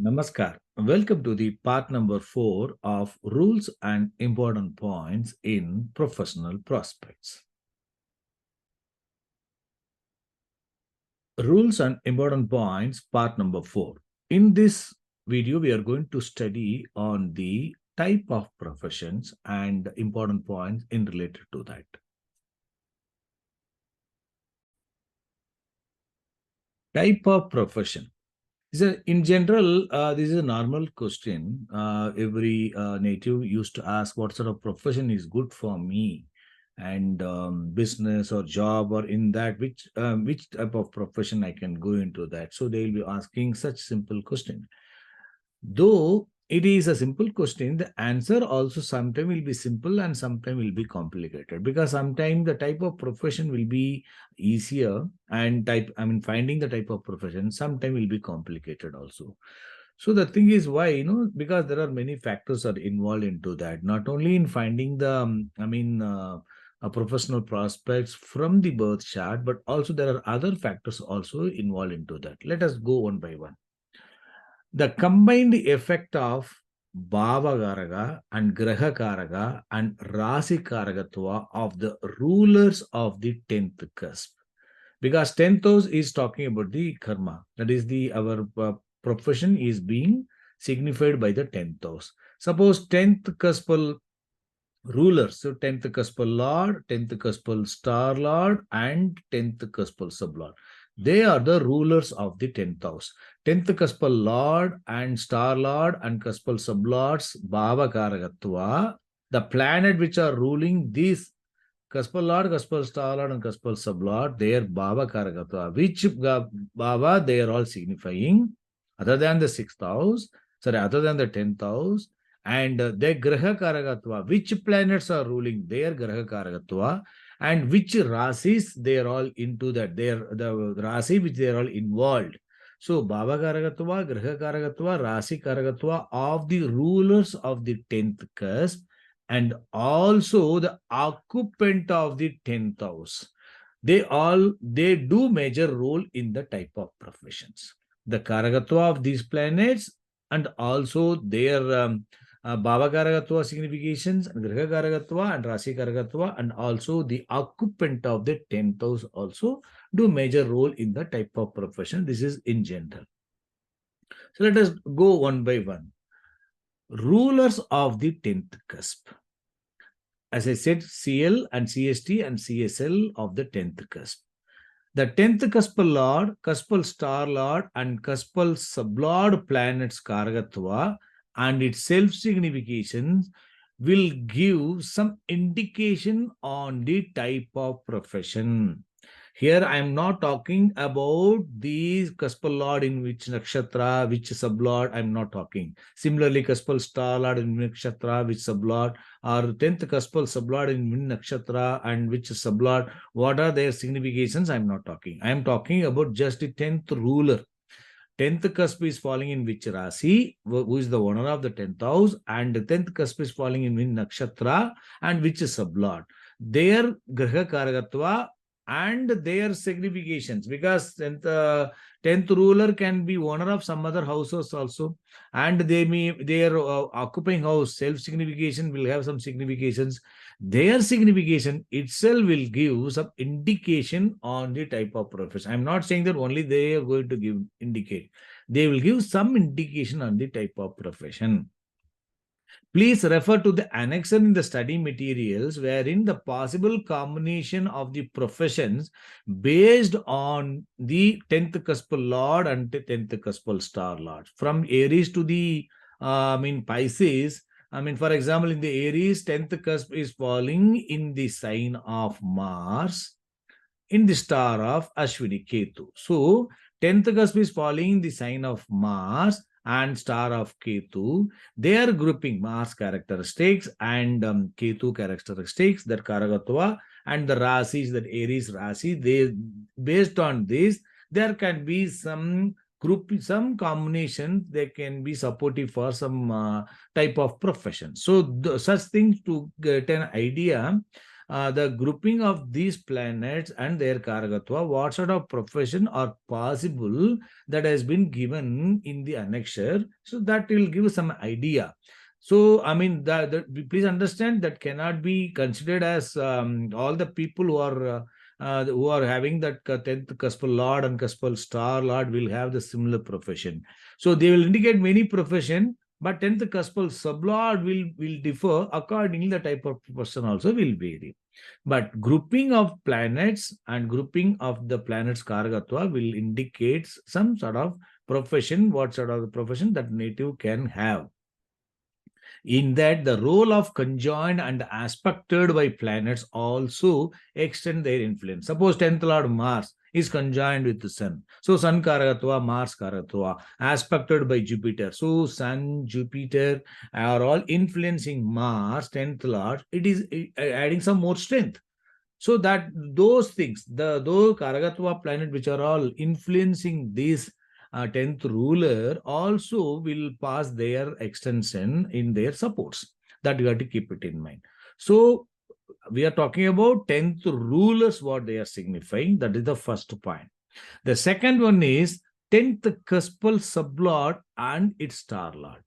Namaskar. Welcome to the part number 4 of Rules and Important Points in Professional Prospects. Rules and Important Points, part number 4. In this video, we are going to study on the type of professions and important points in related to that. Type of profession. In general, this is a normal question. Every native used to ask what sort of profession is good for me, and business or job, or in that which type of profession I can go into that. So they will be asking such simple question. Though it is a simple question, the answer also sometimes will be simple and sometimes will be complicated, because sometimes the type of profession will be easier and finding the type of profession sometimes will be complicated also. So the thing is why, because there are many factors are involved into that, not only in finding the, professional prospects from the birth chart, but also there are other factors also involved into that. Let us go one by one. The combined effect of Bhava Karaga and Graha Karaga and Rasi Karagatva of the rulers of the 10th cusp. Because 10th house is talking about the karma. That is our profession is being signified by the 10th house. Suppose 10th cuspal rulers, so 10th cuspal lord, 10th cuspal star lord, and 10th cuspal sublord. They are the rulers of the 10th house. 10th cuspal lord and star lord and cuspal sublords, Bhava Karagatva, the planet which are ruling these cuspal lord, cuspal star lord, and cuspal sublord, they are Bhava Karagatva. Which Bhava they are all signifying, other than the 6th house, other than the 10th house, and their Graha Karagatva, which planets are ruling their Graha Karagatva, and which rasis they are all into that. They are the rasi which they are all involved. So Bhava Karagatva, Graha Karagatva, Rasi Karagatva of the rulers of the 10th cusp, and also the occupant of the 10th house. They do major role in the type of professions. The Karagatva of these planets and also their Bhava Karagatva significations, and Graha Karagatva and Rasi Karagatva, and also the occupant of the 10th house also do major role in the type of profession. This is in general. So let us go one by one. Rulers of the 10th cusp. As I said, CL and CST and CSL of the 10th cusp. The 10th cuspal lord, cuspal star lord, and cuspal sublord planets Karagatva and its self-significations will give some indication on the type of profession. Here I am not talking about the cuspal lord in which nakshatra, which sublord, I am not talking. Similarly, cuspal star lord in nakshatra, which sublord, or 10th cuspal sublord in nakshatra and which sublord, what are their significations? I am not talking. I am talking about just the 10th ruler. 10th cusp is falling in which Rasi, who is the owner of the 10th house, and the 10th cusp is falling in which nakshatra and which is sublord. Their Graha Karagatva and their significations, because 10th ruler can be owner of some other houses also, and their occupying house self-signification will have some significations. Their signification itself will give some indication on the type of profession. I'm not saying that only they are going to indicate. They will give some indication on the type of profession. Please refer to the annexure in the study materials wherein the possible combination of the professions based on the 10th cuspal lord and the 10th cuspal star lord. From Aries to the Pisces, for example, in the Aries, 10th cusp is falling in the sign of Mars, in the star of Ashwini Ketu. So, 10th cusp is falling in the sign of Mars and star of Ketu. They are grouping Mars characteristics and Ketu characteristics, that Karagatva, and the Rasis, that Aries Rasi. They, based on this, there can be some combinations. They can be supportive for some type of profession. So such things, to get an idea, the grouping of these planets and their Karagatva, what sort of profession are possible, that has been given in the annexure. So that will give some idea. So, I mean, please understand that cannot be considered as all the people who are having that 10th Cuspal Lord and Cuspal Star Lord will have the similar profession. So they will indicate many profession, but 10th Cuspal Sublord will differ accordingly. The type of person also will vary. But grouping of planets and grouping of the planets Karagatva will indicate some sort of profession, what sort of profession that native can have. In that, the role of conjoined and aspected by planets also extend their influence. Suppose 10th Lord Mars is conjoined with the Sun. So Sun Karagatva, Mars Karagatva, aspected by Jupiter. So Sun, Jupiter are all influencing Mars, 10th Lord. It is adding some more strength. So that those things, those Karagatva planet which are all influencing this 10th ruler also will pass their extension in their supports. That you have to keep it in mind. So we are talking about 10th rulers, what they are signifying. That is the first point. The second one is 10th Cuspal Sublord and its Star Lord.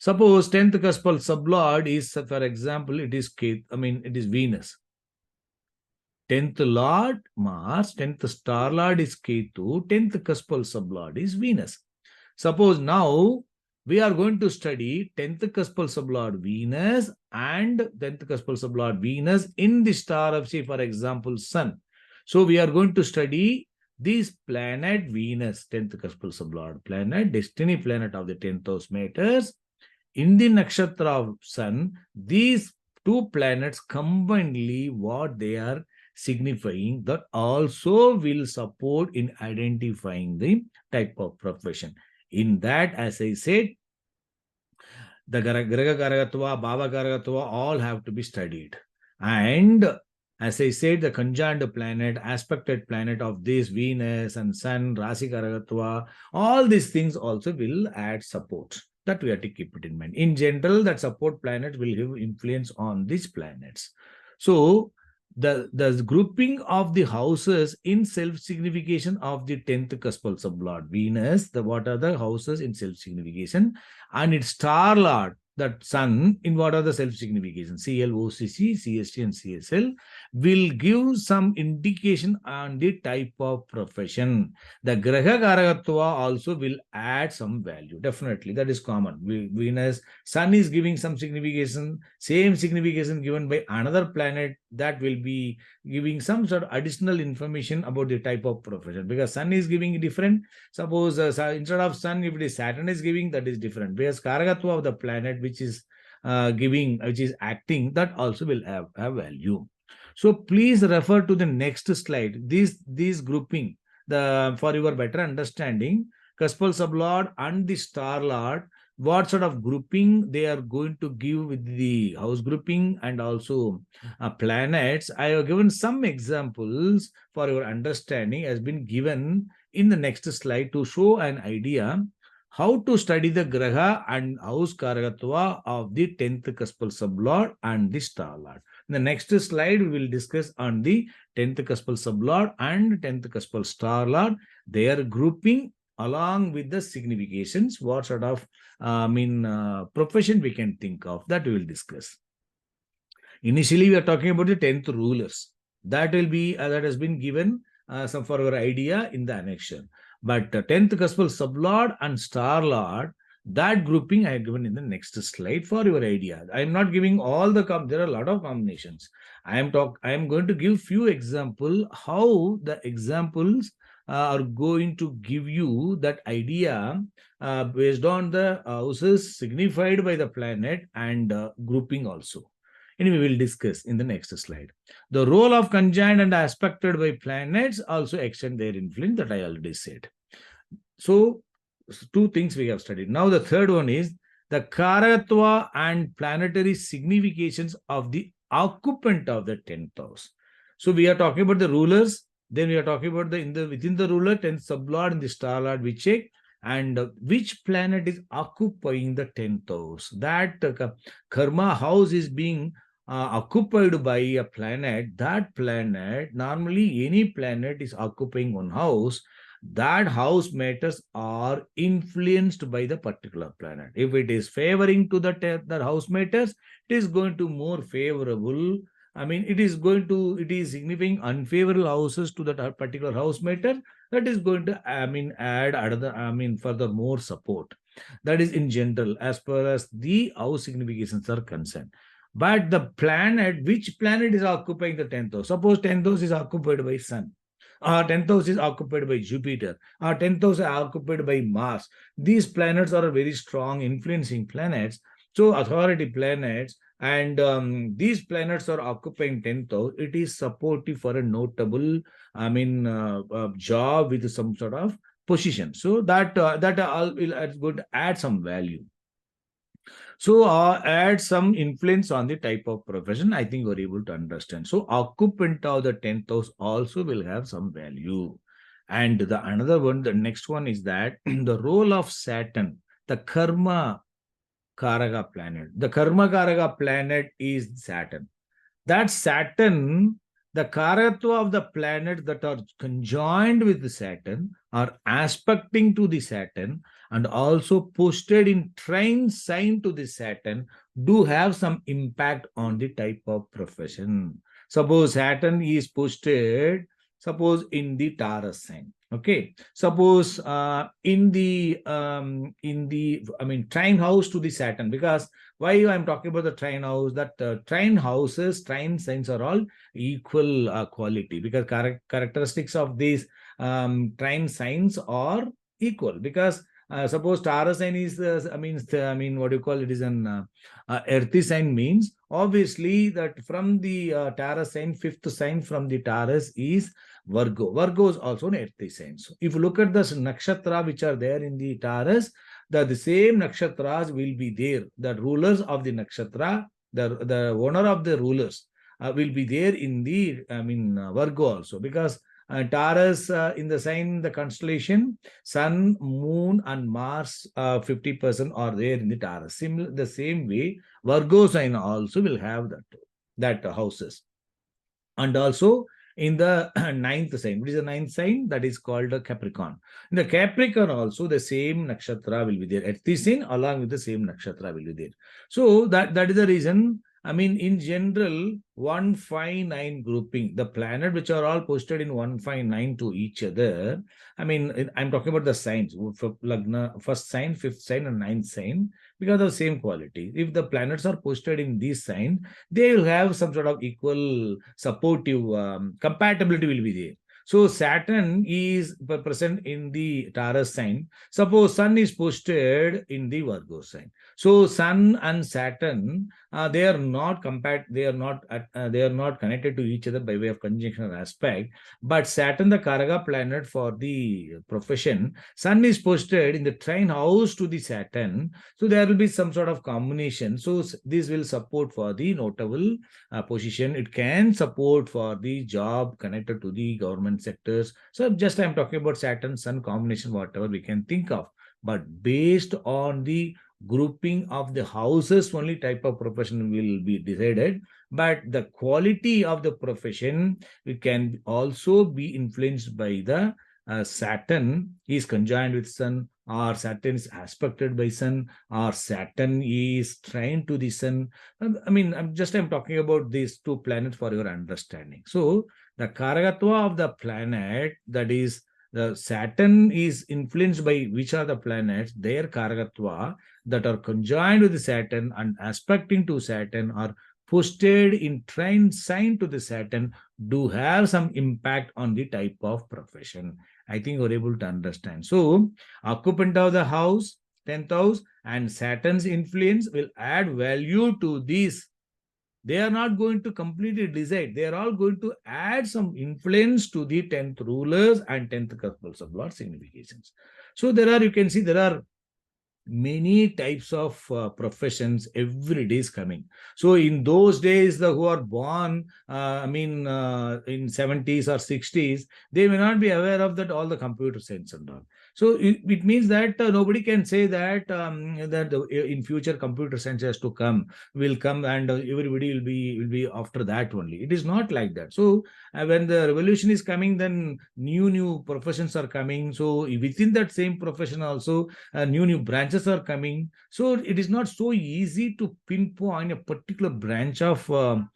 Suppose 10th Cuspal Sublord is, for example, it is Venus. 10th Lord Mars, 10th Star Lord is Ketu, 10th Cuspal Sublord is Venus. Suppose now we are going to study 10th Cuspal Sublord Venus and 10th Cuspal Sublord Venus in the star of, say, for example, Sun. So we are going to study this planet Venus, 10th Cuspal Sublord planet, destiny planet of the 10th house matters. In the nakshatra of Sun, these two planets combinedly, what they are signifying, that also will support in identifying the type of profession. In that, as I said, the Graha Karagatva, Bhava Karagatva, all have to be studied. And as I said, the conjoined planet, aspected planet of this Venus and Sun, Rasi Karagatva, all these things also will add support. That we have to keep it in mind. In general, that support planet will have influence on these planets. So the grouping of the houses in self-signification of the 10th Cuspal Sublord Venus, what are the houses in self-signification, and its star lord, that Sun, in what are the self-signification, CL, OCC, CST, and CSL, will give some indication on the type of profession. The Graha Karagatva also will add some value. Definitely, that is common. Venus, Sun is giving some signification, same signification given by another planet, that will be giving some sort of additional information about the type of profession, because Sun is giving different. Suppose instead of Sun, if it is Saturn is giving, that is different, because Karagatva of the planet which is which is acting, that also will have value. So please refer to the next slide. These grouping, for your better understanding, Cuspal Sublord and the Star Lord, what sort of grouping they are going to give with the house grouping and also planets. I have given some examples for your understanding, has been given in the next slide to show an idea how to study the Graha and house Karagatva of the 10th Cuspal Sublord and the Star Lord. In the next slide, we will discuss on the 10th Cuspal Sublord and 10th Cuspal Star Lord, their grouping along with the significations, what sort of profession we can think of, that we will discuss. Initially, we are talking about the 10th rulers. That will be, that has been given some for our idea in the annexure. But 10th Cuspal Sublord and Star Lord, that grouping I have given in the next slide for your idea. I am not giving all the, there are a lot of combinations. I am going to give few examples, how the examples are going to give you that idea based on the houses signified by the planet and grouping also. Anyway, we will discuss in the next slide. The role of conjoined and aspected by planets also extend their influence, that I already said. So, two things we have studied. Now, the third one is the Karatva and planetary significations of the occupant of the 10th house. So, we are talking about the rulers. Then we are talking about within the ruler, 10th sublord and the star lord, we check. And which planet is occupying the 10th house. That karma house is being occupied by a planet, that planet, normally any planet is occupying one house, that house matters are influenced by the particular planet. If it is favoring to the house matters, it is going to more favorable. I mean, it is signifying unfavorable houses to that particular house matter. That is going to, I mean, add another, I mean, further more support. That is in general, as far as the house significations are concerned. But the planet, which planet is occupying the 10th house? Suppose 10th house is occupied by Sun, or 10th house is occupied by Jupiter, or 10th house is occupied by Mars. These planets are very strong influencing planets. So authority planets, and these planets are occupying 10th house. It is supportive for a notable, I mean, job with some sort of position. So that all will good add some value. So add some influence on the type of profession. I think you're able to understand. So occupant of the 10th house also will have some value. And the another one, the next one is that the role of Saturn, the karma karaka planet. The karma karaka planet is Saturn. That Saturn, the karatva of the planets that are conjoined with the Saturn, are aspecting to the Saturn, and also posted in trine sign to the Saturn, do have some impact on the type of profession. Suppose Saturn is posted, suppose in the Taurus sign. Okay, suppose in the I mean, trine house to the Saturn, because why I'm talking about the trine house, that trine houses, trine signs are all equal quality, because characteristics of these trine signs are equal. Because suppose Taurus sign is, I mean, what do you call it, is an earthy sign, means obviously that from the Taurus sign, fifth sign from the Taurus is Virgo. Virgo is also an earthy sign. So if you look at the nakshatra which are there in the Taurus, the same nakshatras will be there. The rulers of the nakshatra, the owner of the rulers will be there in the, I mean, Virgo also. Because Taurus in the sign, the constellation, Sun, Moon, and Mars 50% are there in the Taurus. Similar, the same way, Virgo sign also will have that houses. And also in the ninth sign, what is the ninth sign? That is called a Capricorn. In the Capricorn also, the same nakshatra will be there. At this sign, along with the same nakshatra will be there. So that is the reason. I mean, in general, 159 grouping, the planet which are all posted in 159 to each other. I mean, I'm talking about the signs, Lagna, first sign, fifth sign, and ninth sign, because of the same quality. If the planets are posted in this sign, they will have some sort of equal supportive compatibility will be there. So Saturn is present in the Taurus sign. Suppose Sun is posted in the Virgo sign. So Sun and Saturn, they are not they are not connected to each other by way of conjunction or aspect. But Saturn, the Karaka planet for the profession, Sun is posted in the trine house to the Saturn. So there will be some sort of combination. So this will support for the notable position. It can support for the job connected to the government sectors. So just I'm talking about Saturn Sun combination, whatever we can think of. But based on the grouping of the houses, only type of profession will be decided. But the quality of the profession, it can also be influenced by the Saturn is conjoined with Sun, or Saturn is aspected by Sun, or Saturn is trine to the Sun. I mean, I'm talking about these two planets for your understanding. So the Karagatva of the planet, that is, the Saturn is influenced by which are the planets, their Karagatva that are conjoined with the Saturn and aspecting to Saturn, or posted in trine sign to the Saturn, do have some impact on the type of profession. I think you're able to understand. So, occupant of the house, 10th house, and Saturn's influence will add value to these. They are not going to completely decide. They are all going to add some influence to the 10th rulers and 10th couples of Lord significations. So there are, you can see, there are many types of professions every day is coming. So in those days, the who are born, in 70s or 60s, they may not be aware of that all the computer science and all. So it means that nobody can say that in future computer science has to come, will come, and everybody will be after that only. It is not like that. So when the revolution is coming, then new professions are coming. So within that same profession also, new branches are coming. So it is not so easy to pinpoint a particular branch of a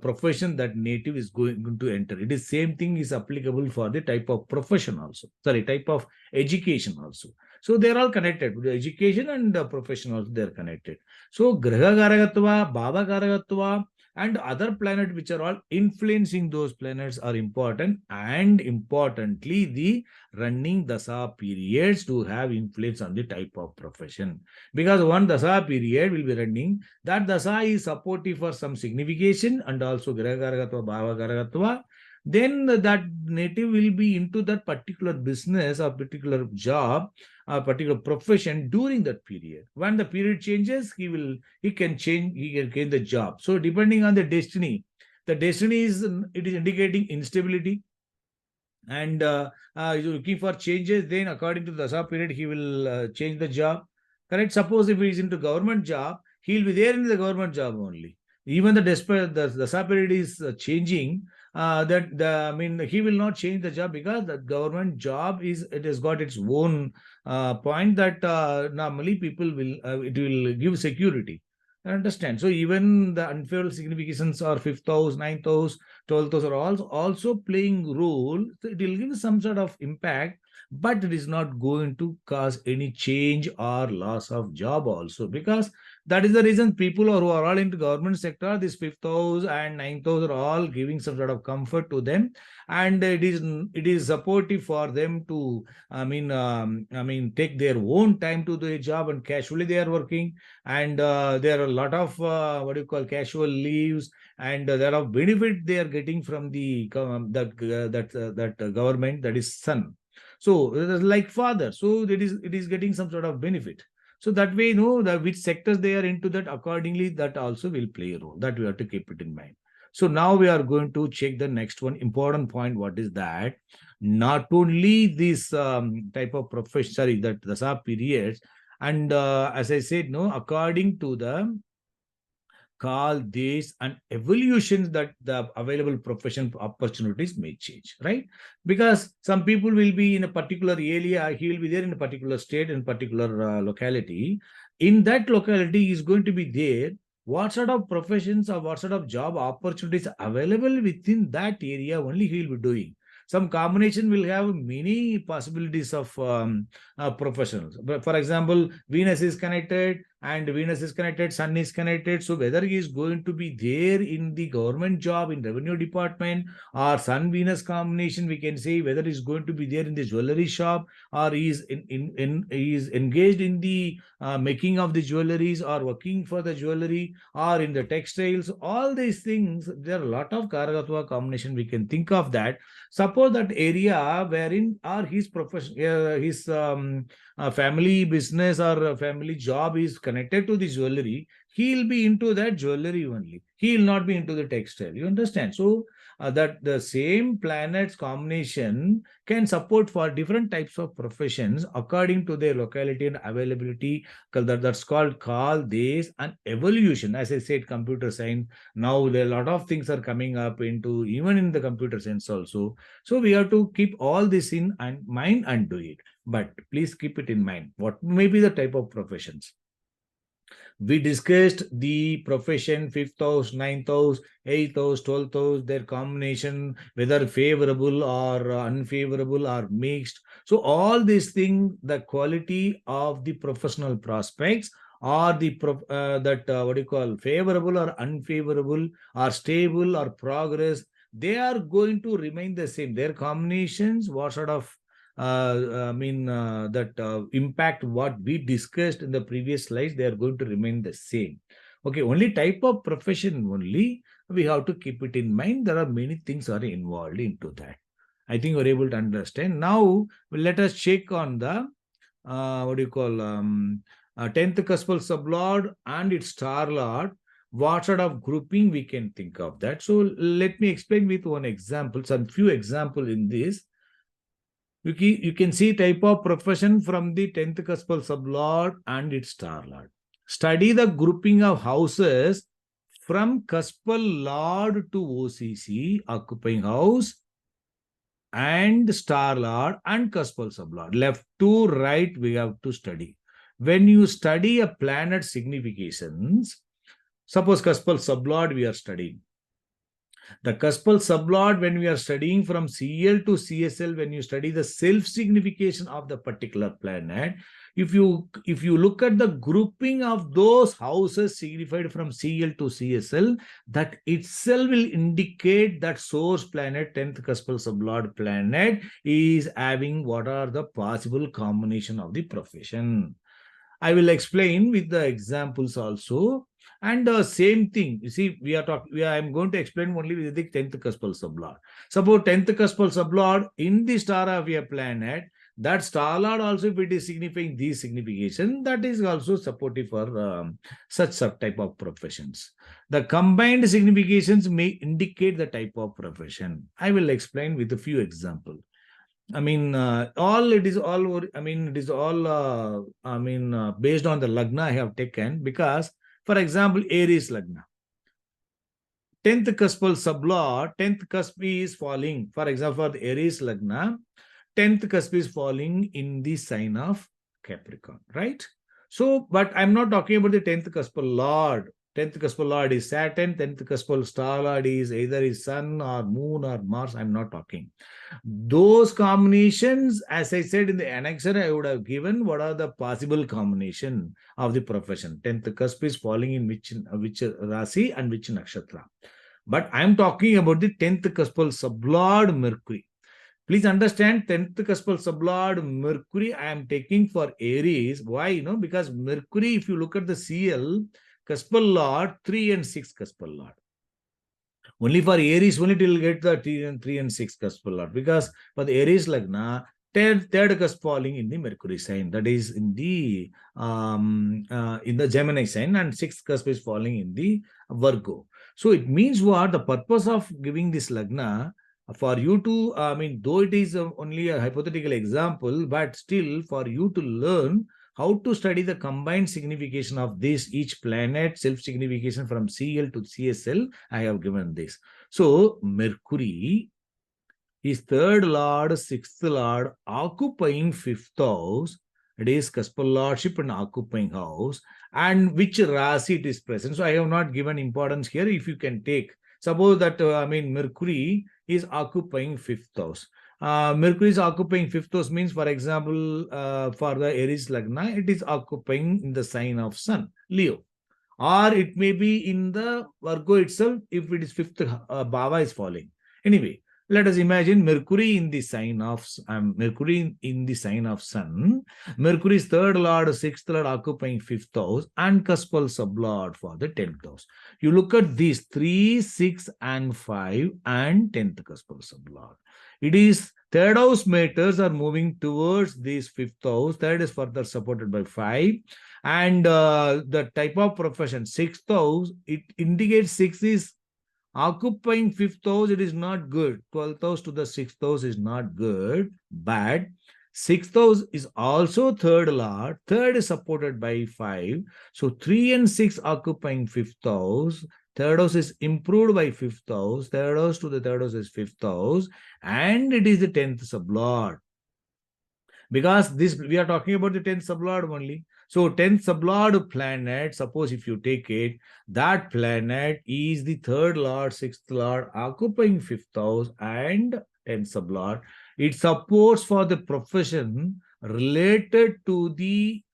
profession that native is going to enter. It is same thing is applicable for the type of profession also. Sorry, type of education also. So they are all connected. The education and the profession also, they are connected. So Graha Garagatva, Baba Garagatva, and other planets which are all influencing those planets are important. And importantly, the running dasa periods to have influence on the type of profession. Because one dasa period will be running, that dasa is supportive for some signification and also Graha Garagatva, Bhava Garagatva. Then that native will be into that particular business or particular job, a particular profession during that period. When the period changes, he can change the job. So depending on the destiny is it is indicating instability, and looking for changes. Then according to the dasa period, he will change the job. Correct. Suppose if he is into government job, he will be there in the government job only. Even the dasa period is changing. That the I mean he will not change the job, because the government job it has got its own point that normally people will it will give security. I understand. So even the unfavorable significations are fifth house, ninth house, 12th house are also playing role. So it will give some sort of impact, but it is not going to cause any change or loss of job also, because that is the reason people who are all into government sector, this fifth house and ninth house are all giving some sort of comfort to them, and it is supportive for them to take their own time to the job, and casually they are working, and there are a lot of what do you call casual leaves, and there are benefit they are getting from the government, that is son. So it is like father, so it is getting some sort of benefit. So that way, that which sectors they are into, that accordingly that also will play a role, that we have to keep it in mind. So now we are going to check the next one important point. What is that? Not only this type of profession, sorry, that the sub periods, and as I said, no, according to the call this and evolutions, that the available profession opportunities may change, right? Because some people will be in a particular area, he will be there in a particular state, in particular locality. In that locality is going to be there, what sort of professions or what sort of job opportunities available within that area only he will be doing. Some combination will have many possibilities of professionals. But for example, Venus is connected, and Venus is connected, Sun is connected. So whether he is going to be there in the government job in revenue department, or Sun Venus combination, we can say whether he's going to be there in the jewelry shop, or he is he is engaged in the making of the jewelries, or working for the jewelry, or in the textiles. All these things, there are a lot of Karagatva combination we can think of that. Suppose that area wherein or his profession, his family business or family job is connected to the jewelry, he will be into that jewelry only. He will not be into the textile. You understand? So that the same planets combination can support for different types of professions according to their locality and availability. That's called call this an evolution. As I said, computer science, now there are a lot of things are coming up into even in the computer science also. So we have to keep all this in mind and do it. But please keep it in mind. What may be the type of professions? We discussed the profession, fifth house, ninth house, eighth house, 12th house, their combination, whether favorable or unfavorable or mixed. So all these things, the quality of the professional prospects, or the what do you call favorable or unfavorable, or stable or progress, they are going to remain the same. Their combinations, what sort of that impact what we discussed in the previous slides, they are going to remain the same. Okay, only type of profession only we have to keep it in mind. There are many things are involved into that. I think you're able to understand. Now, let us check on the what do you call 10th cuspal sublord and its star lord. What sort of grouping we can think of that? So let me explain with one example, some few example in this. You can see type of profession from the 10th cuspal sublord and its star lord. Study the grouping of houses from cuspal lord to OCC, occupying house, and star lord and cuspal sublord. Left to right, we have to study. When you study a planet significations, suppose cuspal sublord we are studying. The cuspal sublord, when we are studying from CL to CSL, when you study the self-signification of the particular planet, if you look at the grouping of those houses signified from CL to CSL, that itself will indicate that source planet, 10th cuspal sublord planet, is having what are the possible combination of the profession. I will explain with the examples also. And same thing, you see, I'm going to explain only with the 10th cuspal sublord. Suppose 10th cuspal sublord in the star of a planet, that star lord also, if it is signifying these signification, that is also supportive for such type of professions. The combined significations may indicate the type of profession. I will explain with a few examples. I mean, it is all based on the lagna I have taken, because, for example, Aries lagna. 10th cuspal sublord, 10th cusp is falling. For example, for the Aries lagna, 10th cusp is falling in the sign of Capricorn, right? So, but I'm not talking about the 10th cuspal lord. 10th cuspal lord is Saturn, 10th cuspal star lord is either his sun or moon or Mars. I'm not talking. Those combinations, as I said in the annexure, I would have given what are the possible combination of the profession. 10th cusp is falling in which Rasi and which Nakshatra. But I'm talking about the 10th cuspal sublord Mercury. Please understand, 10th cuspal sublord Mercury I am taking for Aries. Why? Because Mercury, if you look at the CL, cuspal lord, 3 and 6 cuspal lord. Only for Aries, only it will get the 3 and 6 cuspal lord. Because for the Aries lagna, third cusp falling in the Mercury sign, that is in the Gemini sign, and sixth cusp is falling in the Virgo. So it means what? The purpose of giving this lagna, for you to, though it is only a hypothetical example, but still for you to learn how to study the combined signification of this each planet self-signification from CL to CSL, I have given this. So Mercury is third lord, sixth lord, occupying fifth house. It is cuspal lordship and occupying house, and which Rasi it is present. So I have not given importance here. If you can take, suppose that Mercury is occupying fifth house. Mercury is occupying fifth house means, for example, for the Aries lagna, it is occupying in the sign of Sun, Leo. Or it may be in the Virgo itself if it is fifth bhava is falling. Anyway, let us imagine Mercury in the sign of Sun. Mercury is third lord, sixth lord, occupying fifth house, and cuspal sublord for the 10th house. You look at these 3, 6, and 5, and 10th cuspal sublord. It is third house matters are moving towards this fifth house. Third is further supported by 5. And the type of profession, sixth house, it indicates 6 is occupying fifth house, it is not good. 12th house to the sixth house is not good, bad. Sixth house is also third lord. Third is supported by 5. So 3 and 6 occupying fifth house. Third house is improved by fifth house. Third house to the third house is fifth house. And it is the 10th sublord. Because this, we are talking about the 10th sublord only. So 10th sublord planet, suppose if you take it, that planet is the third lord, sixth lord, occupying fifth house and 10th sublord. It supports for the profession related to the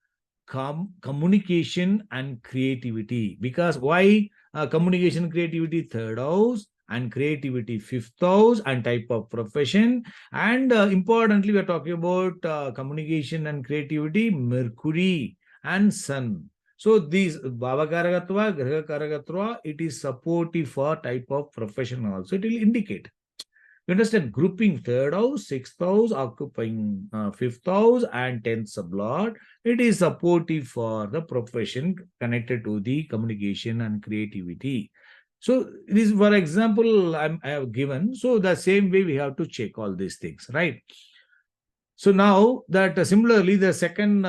communication and creativity. Because why communication, creativity, third house, and creativity, fifth house, and type of profession. And importantly, we are talking about communication and creativity, Mercury and Sun. So these Bhava Karagatva, Graha Karagatva, it is supportive for type of profession also. It will indicate. You understand? Grouping third house, sixth house, occupying fifth house, and 10th sublord. It is supportive for the profession connected to the communication and creativity. So this, for example, I have given. So the same way we have to check all these things, right? So now that similarly, the second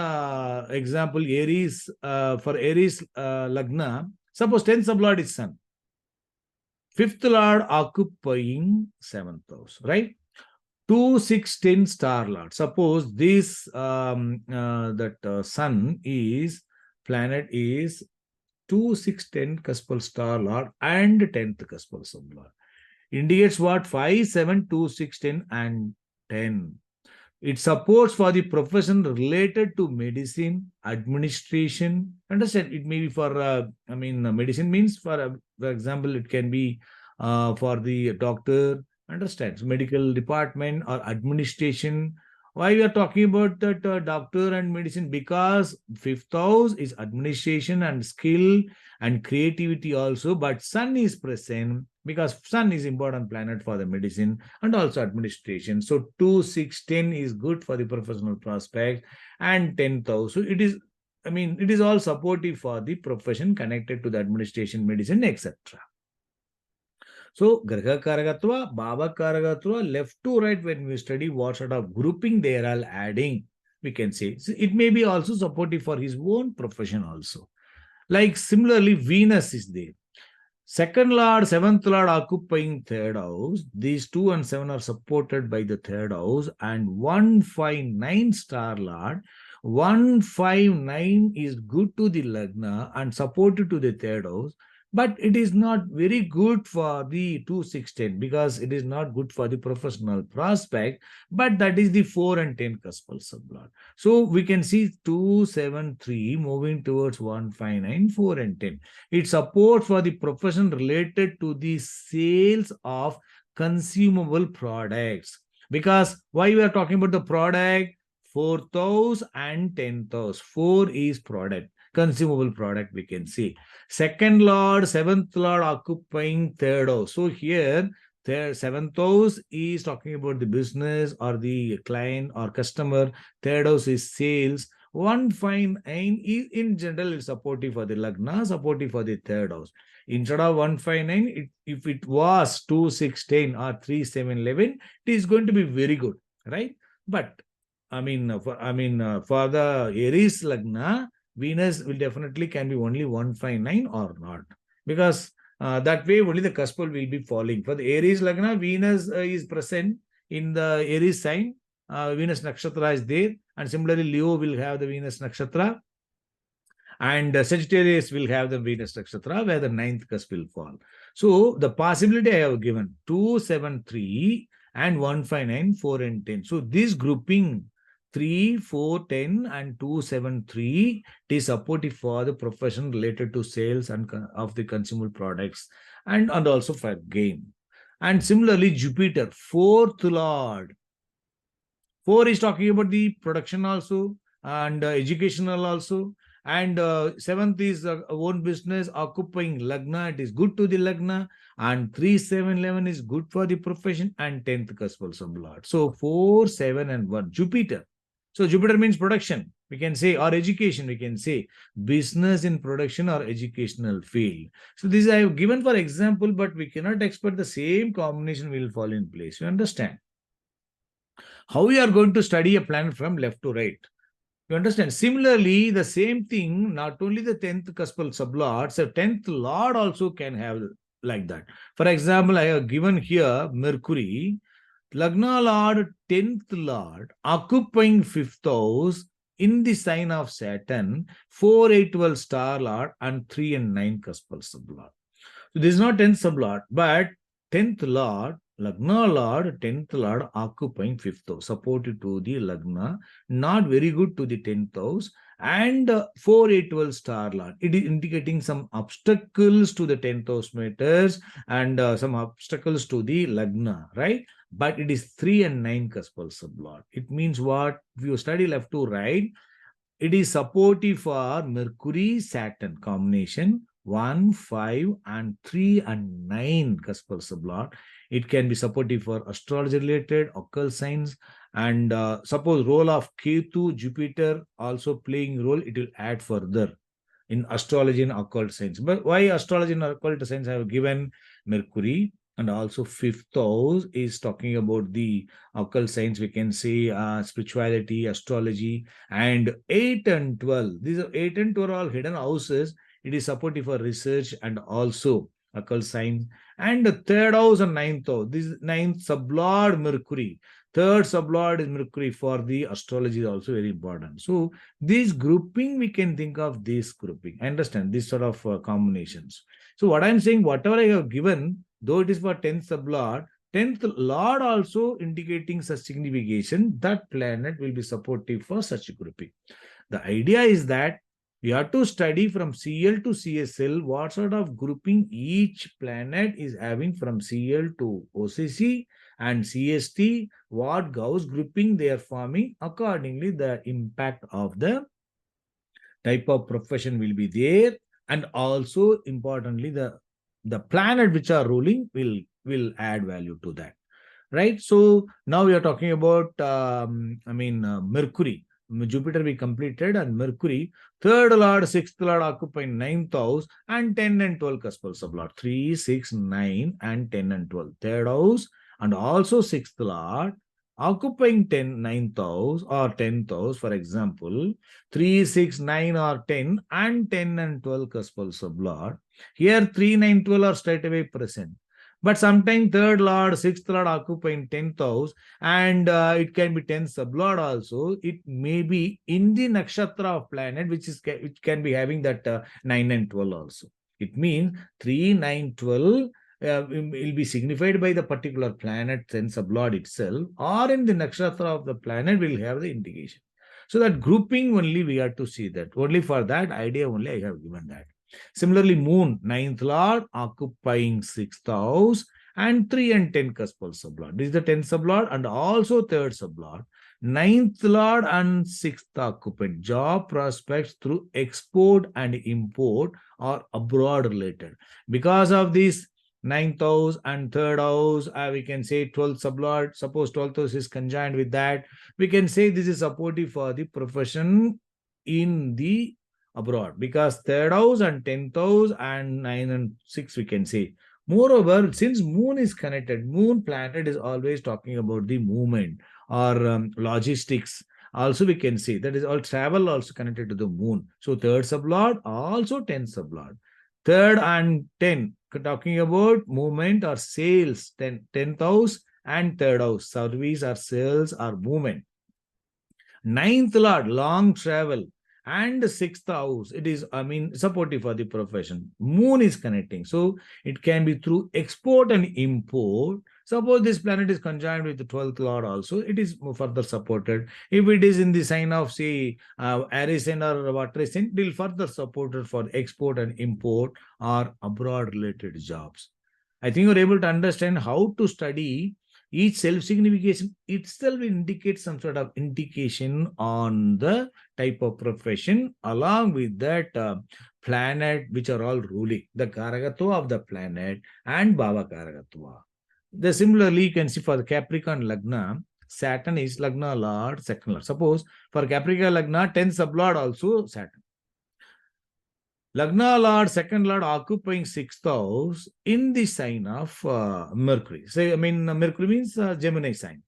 example, Aries, for Aries Lagna, suppose 10th sublord is Sun, 5th Lord occupying 7th house, right? 2, 6, 10 star Lord. Suppose this Sun is planet is 2, 6, 10 cuspal star Lord and 10th cuspal sublord. Indicates what? 5, 7, 2, 6, 10 and 10. It supports for the profession related to medicine, administration. Understand? It may be for, medicine means for example, it can be for the doctor. Understand? So medical department or administration. Why we are talking about that doctor and medicine? Because fifth house is administration and skill and creativity also. But Sun is present because Sun is important planet for the medicine and also administration. So 2, 6, 10 is good for the professional prospect and 10,000. So it is all supportive for the profession connected to the administration, medicine, etc. So Graha Karagatva, Baba Karagatva, left to right, when we study what sort of grouping they are all adding, we can say. So it may be also supportive for his own profession also. Like similarly, Venus is there. Second Lord, seventh Lord occupying third house. These 2 and 7 are supported by the third house, and 159 star Lord. 159 is good to the Lagna and supported to the third house, but it is not very good for the 2, 6, 10 because it is not good for the professional prospect, but that is the 4 and 10 cuspal sublord. So we can see 2, 7, 3 moving towards 159, 4 and 10. It supports for the profession related to the sales of consumable products. Because why we are talking about the product? 4th and 10th. 4 is product, consumable product, we can see. Second Lord, 7th Lord occupying third house. So here, 7th house is talking about the business or the client or customer. Third house is sales. 159 is in general is supportive for the Lagna, supportive for the third house. Instead of 159, if it was 2, 6, 10 or 3, 7, 11, it is going to be very good, right? But for the Aries Lagna, Venus will definitely can be only 159 or not, because that way only the cuspal will be falling. For the Aries Lagna, Venus is present in the Aries sign. Venus Nakshatra is there, and similarly Leo will have the Venus Nakshatra, and Sagittarius will have the Venus Nakshatra where the 9th cusp will fall. So the possibility I have given 2, 7, 3 and 159, 4 and 10. So this grouping 3, 4, 10 and 2, 7, 3 is supportive for the profession related to sales and of the consumable products and also for gain. And similarly, Jupiter, 4th Lord. 4 is talking about the production also and educational also. And 7th is own business, occupying Lagna. It is good to the Lagna. And 3, 7, 11 is good for the profession, and 10th cuspal sublord. So 4, 7 and 1. Jupiter. So Jupiter means production, we can say, or education, we can say. Business in production or educational field. So this I have given for example, but we cannot expect the same combination will fall in place. You understand? How we are going to study a planet from left to right? You understand? Similarly, the same thing, not only the 10th cuspal sublord, so 10th lord also can have like that. For example, I have given here Mercury, Lagna lord, 10th lord, occupying 5th house in the sign of Saturn, 4, 8, 12 star lord, and 3 and 9 cuspal sublord. So this is not 10th sublord, but 10th lord, Lagna lord, 10th lord occupying 5th house, supported to the Lagna, not very good to the 10th house, and 4, 8, 12 star lord. It is indicating some obstacles to the 10th house matters and some obstacles to the Lagna, right? But it is 3 and 9 cuspal sublord. It means what? If you study left to right, it is supportive for Mercury Saturn combination, 1, 5 and 3 and 9 cuspal sublord. It can be supportive for astrology related, occult signs, and suppose role of Ketu, Jupiter also playing role, it will add further in astrology and occult signs. But why astrology and occult signs I have given Mercury, And also fifth house is talking about the occult science. We can say spirituality, astrology, and 8 and 12. These are 8 and 12 are all hidden houses. It is supportive for research and also occult science. And the third house and ninth house. This ninth sublord Mercury. Third sublord is Mercury for the astrology is also very important. So this grouping, we can think of this grouping. Understand this sort of combinations. So what I'm saying, whatever I have given, though it is for 10th sublord, 10th lord also indicating such signification, that planet will be supportive for such grouping. The idea is that we have to study from CL to CSL what sort of grouping each planet is having from CL to OCC and CST, what Gauss grouping they are forming. Accordingly, the impact of the type of profession will be there, and also importantly the planet which are ruling will add value to that, right? So now we are talking about Mercury. Jupiter we completed, and Mercury, third lord, sixth lord occupying ninth house, and 10 and 12 cuspal sublord, 3, 6, 9, and 10 and 12. Third house and also sixth lord occupying 10, ninth house or 10th house, for example, 3, 6, 9, or 10, and 10 and 12 cuspal sublord. Here 3, 9, 12 are straight away present. But sometimes third lord, sixth lord occupying 10th house, and it can be 10th sublord also. It may be in the nakshatra of planet, which can be having that 9 and 12 also. It means 3, 9, 12 will be signified by the particular planet 10th sublord itself, or in the nakshatra of the planet will have the indication. So that grouping only we have to see that. Only for that idea only I have given that. Similarly, moon, ninth lord occupying sixth house, and 3 and 10 cuspal sublord. This is the 10th sublord and also third sublord. Ninth lord and sixth occupant. Job prospects through export and import or abroad related. Because of this ninth house and third house, we can say 12th sublord. Suppose 12th house is conjoined with that. We can say this is supportive for the profession in the abroad, because third house and 10th house and 9 and 6 we can say. Moreover, since moon is connected, moon planet is always talking about the movement or logistics. Also we can say that is all travel also connected to the moon. So third sublord, also 10th sublord. Third and 10 talking about movement or sales, 10th house and third house, service or sales or movement. Ninth lord, long travel, and sixth house, it is, supportive for the profession. Moon is connecting. So it can be through export and import. Suppose this planet is conjoined with the 12th lord also, it is further supported. If it is in the sign of, say, Aries sign or water sign, it will further supported for export and import or abroad related jobs. I think you're able to understand how to study each self-signification itself indicates some sort of indication on the type of profession, along with that planet which are all ruling, the Karagatva of the planet and Bhava Karagatva. Similarly, you can see for the Capricorn Lagna, Saturn is Lagna Lord, second Lord. Suppose for Capricorn Lagna, 10th sublord also Saturn. Lagna Lord, second Lord occupying sixth house in the sign of Mercury. So, Mercury means Gemini sign.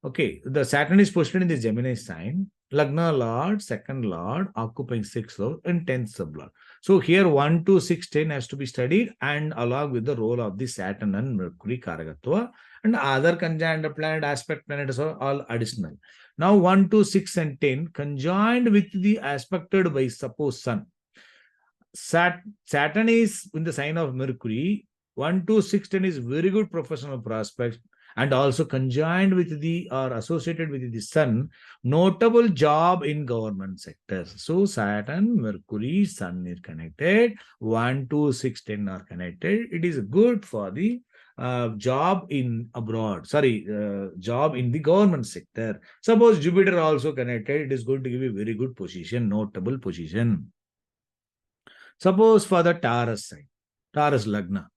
Okay, the Saturn is positioned in the Gemini sign. Lagna Lord, second Lord occupying sixth house and 10th sublord. So here 1, 2, 6, 10 has to be studied, and along with the role of the Saturn and Mercury Karagatva, and other conjoined planet, aspect planets are all additional. Now 1, 2, 6, and 10 conjoined with the aspected by suppose Sun. Saturn is in the sign of Mercury. 1, 2, 6, 10 is very good professional prospects, and also conjoined with the or associated with the Sun, notable job in government sectors. So Saturn, Mercury, Sun is connected. 1, 2, 6, 10 are connected. It is good for the job in abroad. Job in the government sector. Suppose Jupiter also connected, it is going to give a very good position, notable position. Suppose for the Taurus sign, Taurus Lagna,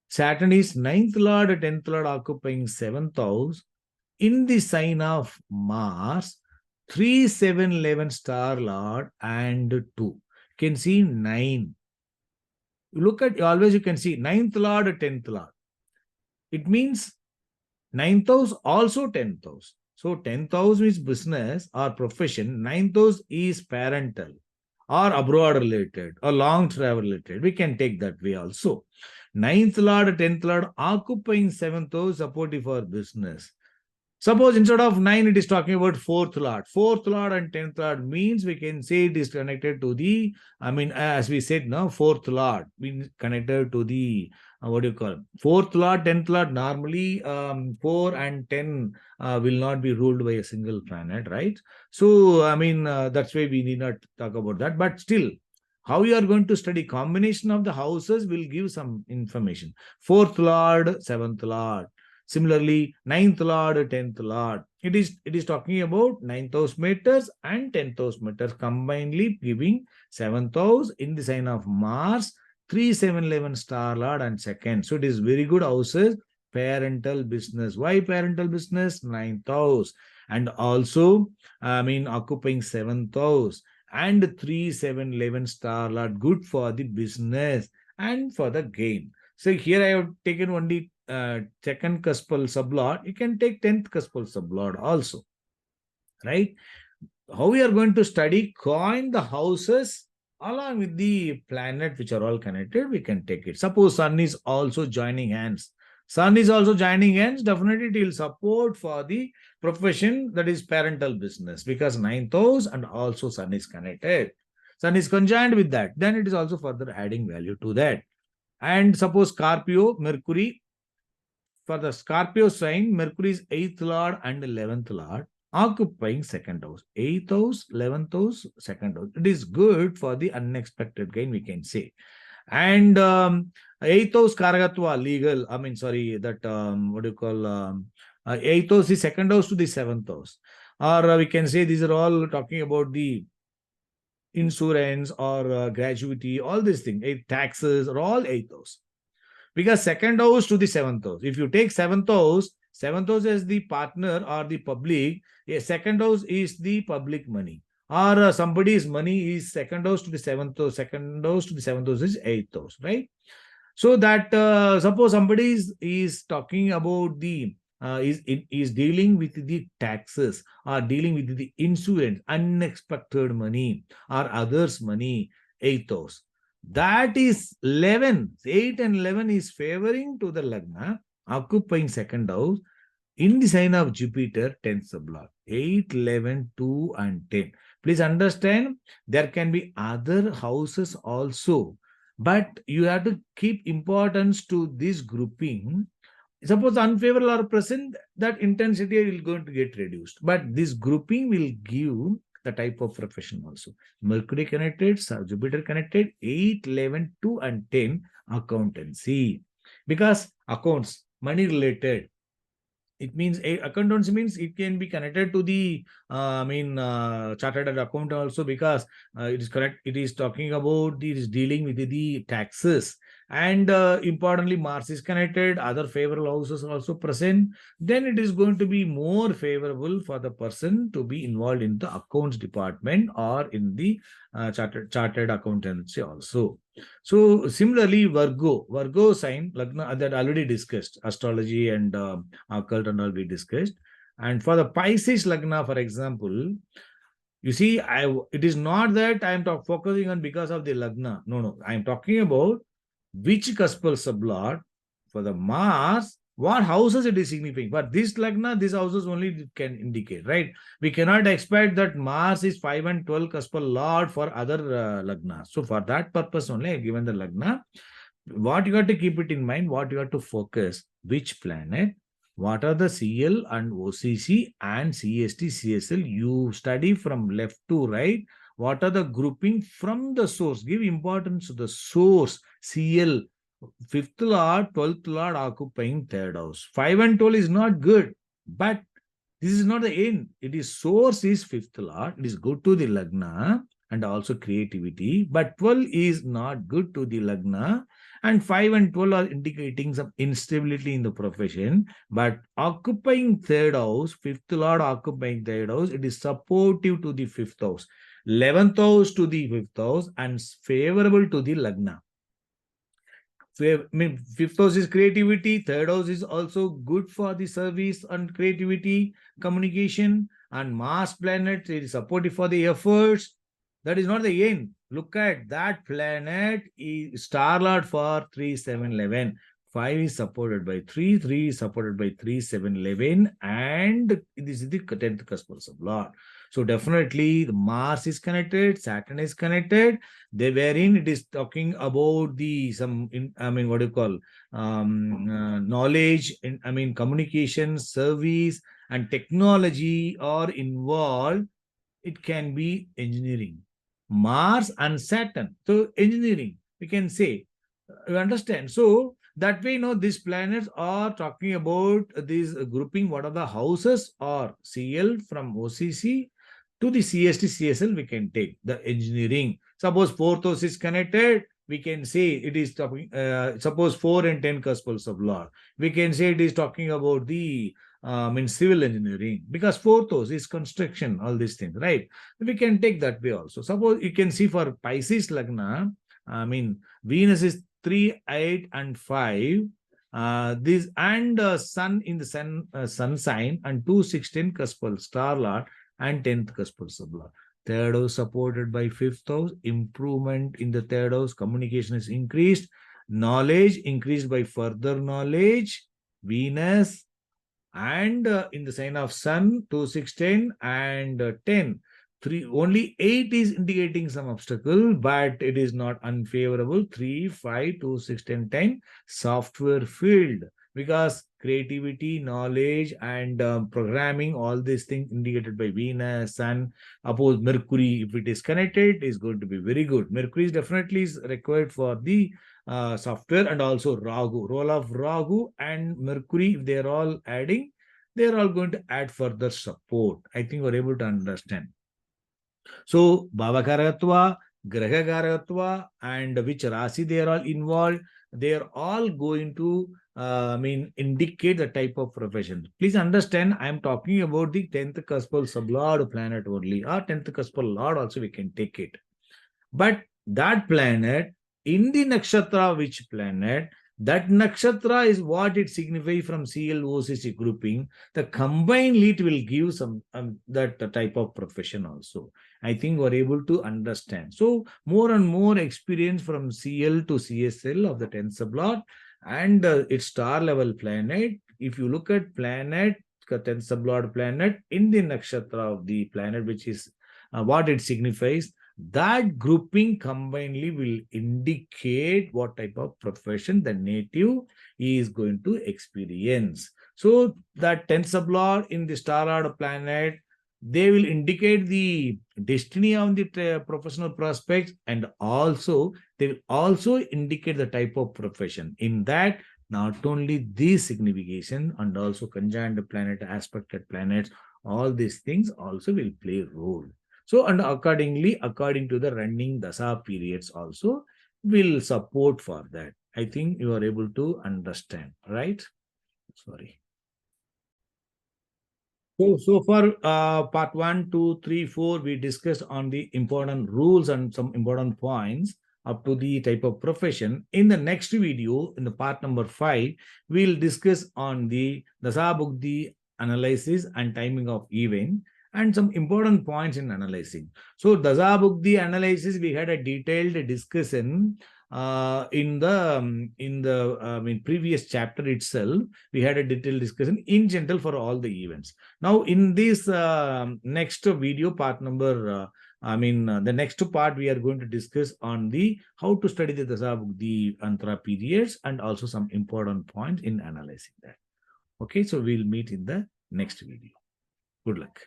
Saturn is 9th lord, 10th lord occupying 7th house in the sign of Mars, 3, 7, 11 star lord and 2. You can see 9. You look at, always you can see 9th lord, 10th lord. It means 9th house also 10th house. So 10th house is business or profession. 9th house is parental or abroad related or long travel related. We can take that way also. 9th lord, 10th lord occupying 7th house supportive for business. Suppose instead of 9, it is talking about 4th lord. 4th lord and 10th lord means we can say it is connected to the, as we said now, 4th lord means connected to the, what do you call it? 4th lord, 10th lord, normally 4 and 10 will not be ruled by a single planet, right? So, that's why we need not talk about that. But still, how you are going to study combination of the houses will give some information. 4th lord, 7th lord. Similarly, 9th lord, 10th lord. It is talking about 9th house meters and 10th house meters combinedly giving 7th house in the sign of Mars, 3, 7, 11 star lord and second. So it is very good houses. Parental business. Why parental business? 9th house. And also, occupying 7th house and 3, 7, 11 star lord. Good for the business and for the gain. So here I have taken only second cuspal sublord. You can take 10th cuspal sublord also, right? How we are going to study coin the houses along with the planet which are all connected, we can take it. Suppose sun is also joining hands. Sun is also joining hands, definitely it will support for the profession, that is parental business, because 9th house and also sun is connected. Sun is conjoined with that. Then it is also further adding value to that. And suppose Scorpio, Mercury, for the Scorpio sign, Mercury is 8th lord and 11th lord, occupying second house. 8th house, 11th house, second house. It is good for the unexpected gain, we can say. And 8th house Karagatva, legal, what do you call, 8th house is second house to the 7th house. Or we can say these are all talking about the insurance or gratuity, all these things, taxes are all 8th house. Because second house to the 7th house. If you take 7th house as the partner or the public, second house is the public money. Or somebody's money is second house to the 7th house, second house to the 7th house is 8th house, right? So that suppose somebody is talking about the is dealing with the taxes or dealing with the insurance, unexpected money or others' money, 8th house. That is 11. 8 and 11 is favoring to the Lagna, occupying second house in the sign of Jupiter, 10th sublord. 8, 11, 2 and 10. Please understand, there can be other houses also. But you have to keep importance to this grouping. Suppose unfavorable are present, that intensity will going to get reduced. But this grouping will give the type of profession also. Mercury connected, Jupiter connected, 8, 11, 2 and 10, accountancy. Because accounts, money related. It means accountancy means it can be connected to the chartered account also, because it is correct. It is talking about it is dealing with the taxes, and importantly Mars is connected. Other favorable houses are also present. Then it is going to be more favorable for the person to be involved in the accounts department or in the chartered accountancy also. So similarly, Virgo sign, Lagna, that already discussed, astrology and occult and all we discussed. And for the Pisces Lagna, for example, you see, it is not that I am focusing on because of the Lagna. No. I am talking about which cuspal sublord for the Mars, what houses it is signifying. But this Lagna, these houses only can indicate, right? We cannot expect that Mars is 5 and 12 cuspal lord for other Lagna. So for that purpose only, I have given the Lagna. What you have to keep it in mind, what you have to focus, which planet, what are the CL and OCC and CST, CSL. You study from left to right. What are the grouping from the source? Give importance to the source. CL, 5th lord, 12th lord occupying third house. 5 and 12 is not good, but this is not the end. It is source is 5th lord. It is good to the Lagna and also creativity, but 12 is not good to the Lagna, and 5 and 12 are indicating some instability in the profession. But occupying third house, 5th lord occupying third house, it is supportive to the 5th house, 11th house to the 5th house, and favorable to the Lagna. Fifth house is creativity. Third house is also good for the service and creativity, communication. And Mars planet is supportive for the efforts. That is not the end. Look at that planet is star lord for 3, 7, 11. 5 is supported by 3, 3 is supported by 3, 7, 11, and this is the 10th cuspal lord. So definitely the Mars is connected, Saturn is connected. They wherein it is talking about the some what do you call knowledge in communication, service, and technology are involved. It can be engineering. Mars and Saturn. So engineering, we can say. You understand? So that way, these planets are talking about this grouping. What are the houses or CL from OCC to the CST, CSL, we can take the engineering. Suppose fourth house is connected, we can say it is talking, suppose 4 and 10 cuspals of law. We can say it is talking about the civil engineering, because fourth house is construction, all these things, right? We can take that way also. Suppose you can see for Pisces Lagna, Venus is 3, 8, and 5. This and sun in the sun sign and 2, 16 cuspal star lord and 10th cuspal sublord. Third house supported by fifth house. Improvement in the third house. Communication is increased. Knowledge increased by further knowledge. Venus and in the sign of sun 2, 16 and 10. 3 only 8 is indicating some obstacle, but it is not unfavorable. 3, 5, 2, 16, 10 software field, because creativity, knowledge, and programming, all these things indicated by Venus, Sun. Suppose Mercury, if it is connected, is going to be very good. Mercury is definitely is required for the software, and also Rahu. Role of Rahu and Mercury, if they are all adding, they are all going to add further support. I think we're able to understand. So Bhavakaratva, Grahagaratva, and which Rasi they are all involved, they are all going to indicate the type of profession. Please understand, I am talking about the 10th cuspal sublord planet only, or 10th cuspal lord also we can take it. But that planet, in the nakshatra, which planet, that nakshatra is what it signifies from CLOCC grouping. The combinedly it will give some that type of profession also. I think we're able to understand. So more and more experience from CL to CSL of the 10th sublord and its star level planet. If you look at planet, 10th sublord planet in the nakshatra of the planet, which is what it signifies, that grouping combinedly will indicate what type of profession the native is going to experience. So that 10th sublord in the star order planet, they will indicate the destiny of the professional prospects, and also they will also indicate the type of profession. In that, not only this signification and also conjunct planet, aspected planets, all these things also will play a role. So, and accordingly, according to the running dasa periods also will support for that. I think you are able to understand, right? Sorry. So far, part 1, 2, 3, 4, we discussed on the important rules and some important points up to the type of profession. In the next video, in the part number 5, we'll discuss on the dasa bhuktī analysis and timing of event, and some important points in analyzing. So dasa bhuktī analysis, we had a detailed discussion in the previous chapter itself. We had a detailed discussion in general for all the events. Now in this next video, part number the next part, we are going to discuss on the how to study the dasa bhuktī antara periods, and also some important points in analyzing that. Okay, so we'll meet in the next video. Good luck.